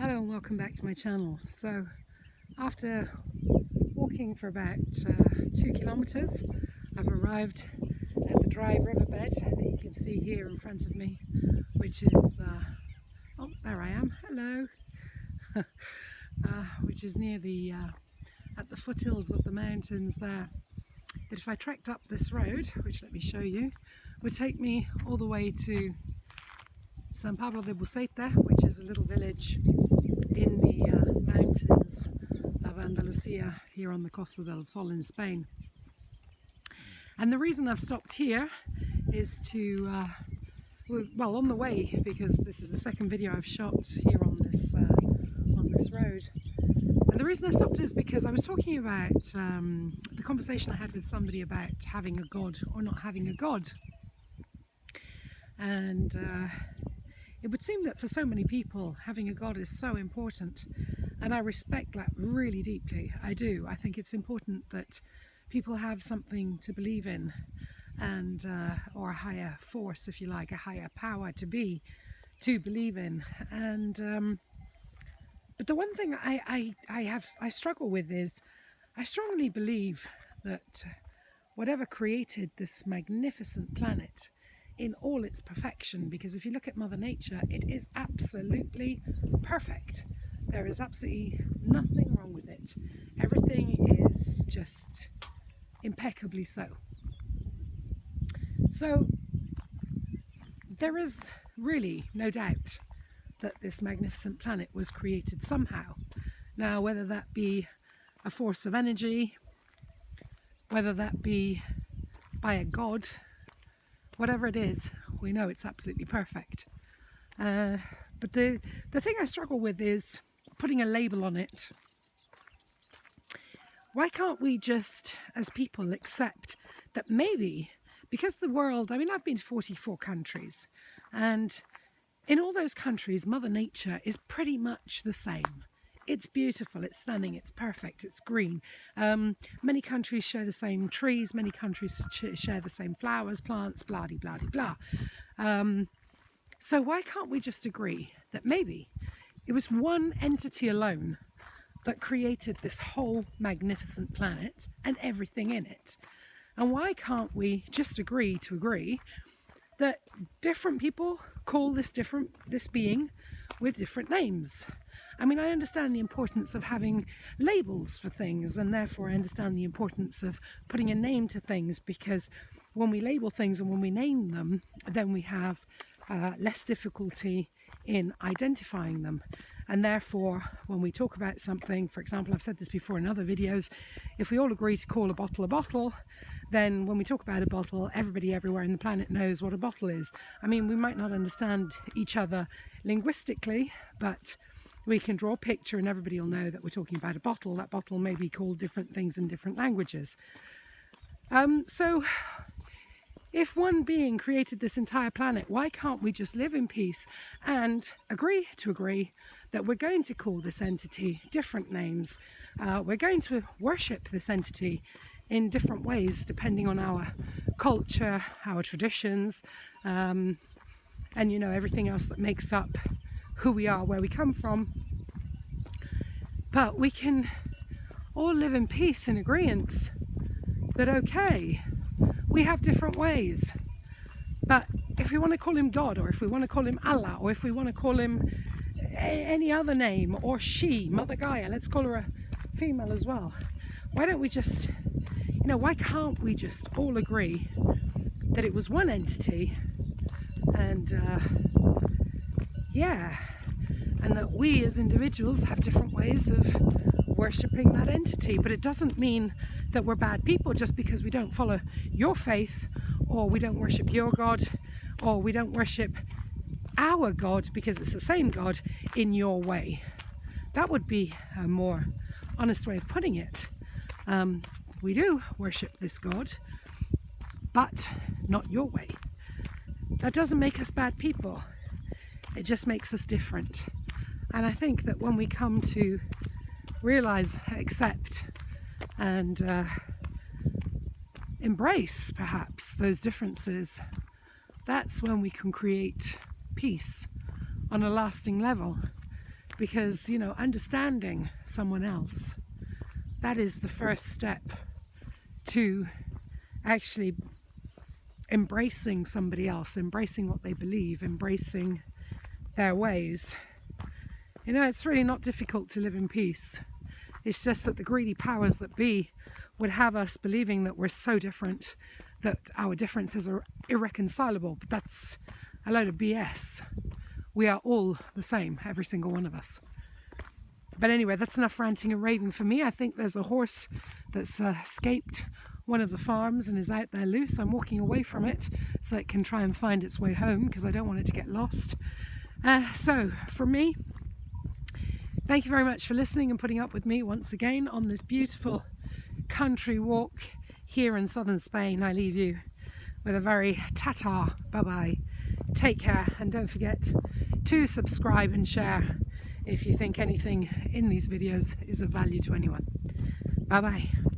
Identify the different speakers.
Speaker 1: Hello and welcome back to my channel. So after walking for about 2 kilometers, I've arrived at the dry riverbed that you can see here in front of me, which is oh, there I am, hello. Which is near the at the foothills of the mountains there. But if I trekked up this road, which let me show you, would take me all the way to San Pablo de Buceta, which is a little village in the mountains of Andalusia here on the Costa del Sol in Spain. And the reason I've stopped here is to, well, on the way, because this is the second video I've shot here on this road. And the reason I stopped is because I was talking about the conversation I had with somebody about having a God or not having a God. And it would seem that for so many people having a God is so important, and I respect that really deeply. I do. I think it's important that people have something to believe in, and or a higher force, if you like, a higher power to believe in. And but the one thing I struggle with is I strongly believe that whatever created this magnificent planet in all its perfection, because if you look at Mother Nature, it is absolutely perfect. There is absolutely nothing wrong with it. Everything is just impeccably so. So there is really no doubt that this magnificent planet was created somehow. Now, whether that be a force of energy, whether that be by a god, whatever it is, we know it's absolutely perfect. But the thing I struggle with is putting a label on it. Why can't we just, as people, accept that maybe, because the world, I mean, I've been to 44 countries, and in all those countries, Mother Nature is pretty much the same. It's beautiful, it's stunning, it's perfect, it's green. Many countries share the same trees, many countries share the same flowers, plants, blah-de-blah-de-blah. So why can't we just agree that maybe it was one entity alone that created this whole magnificent planet and everything in it? And why can't we just agree that different people call this being with different names? I mean, I understand the importance of having labels for things, and therefore I understand the importance of putting a name to things, because when we label things and when we name them, then we have less difficulty in identifying them. And therefore, when we talk about something, for example, I've said this before in other videos, if we all agree to call a bottle, then when we talk about a bottle, everybody everywhere on the planet knows what a bottle is. I mean, we might not understand each other linguistically, but we can draw a picture and everybody will know that we're talking about a bottle. That bottle may be called different things in different languages. So if one being created this entire planet, why can't we just live in peace and agree that we're going to call this entity different names? We're going to worship this entity in different ways depending on our culture, our traditions, and you know, everything else that makes up who we are, where we come from. But we can all live in peace and agreement that, okay, we have different ways, but if we want to call him God, or if we want to call him Allah, or if we want to call him any other name, or she, Mother Gaia, let's call her a female as well, why don't we just, you know, why can't we just all agree that it was one entity, and yeah, and that we as individuals have different ways of worshipping that entity? But it doesn't mean that we're bad people just because we don't follow your faith, or we don't worship your God, or we don't worship our God because it's the same God in your way. That would be a more honest way of putting it. We do worship this God, but not your way. That doesn't make us bad people. It just makes us different. And I think that when we come to realize, accept, and embrace perhaps those differences, that's when we can create peace on a lasting level. because, you know, understanding someone else, that is the first step to actually embracing somebody else, embracing what they believe, embracing their ways. You know, it's really not difficult to live in peace. It's just that the greedy powers that be would have us believing that we're so different, that our differences are irreconcilable. But that's a load of BS. We are all the same, every single one of us. But anyway, that's enough ranting and raving for me. I think there's a horse that's escaped one of the farms and is out there loose. I'm walking away from it so it can try and find its way home, because I don't want it to get lost. So, from me, thank you very much for listening and putting up with me once again on this beautiful country walk here in southern Spain. I leave you with a very ta-ta, bye-bye, take care, and don't forget to subscribe and share if you think anything in these videos is of value to anyone. Bye-bye.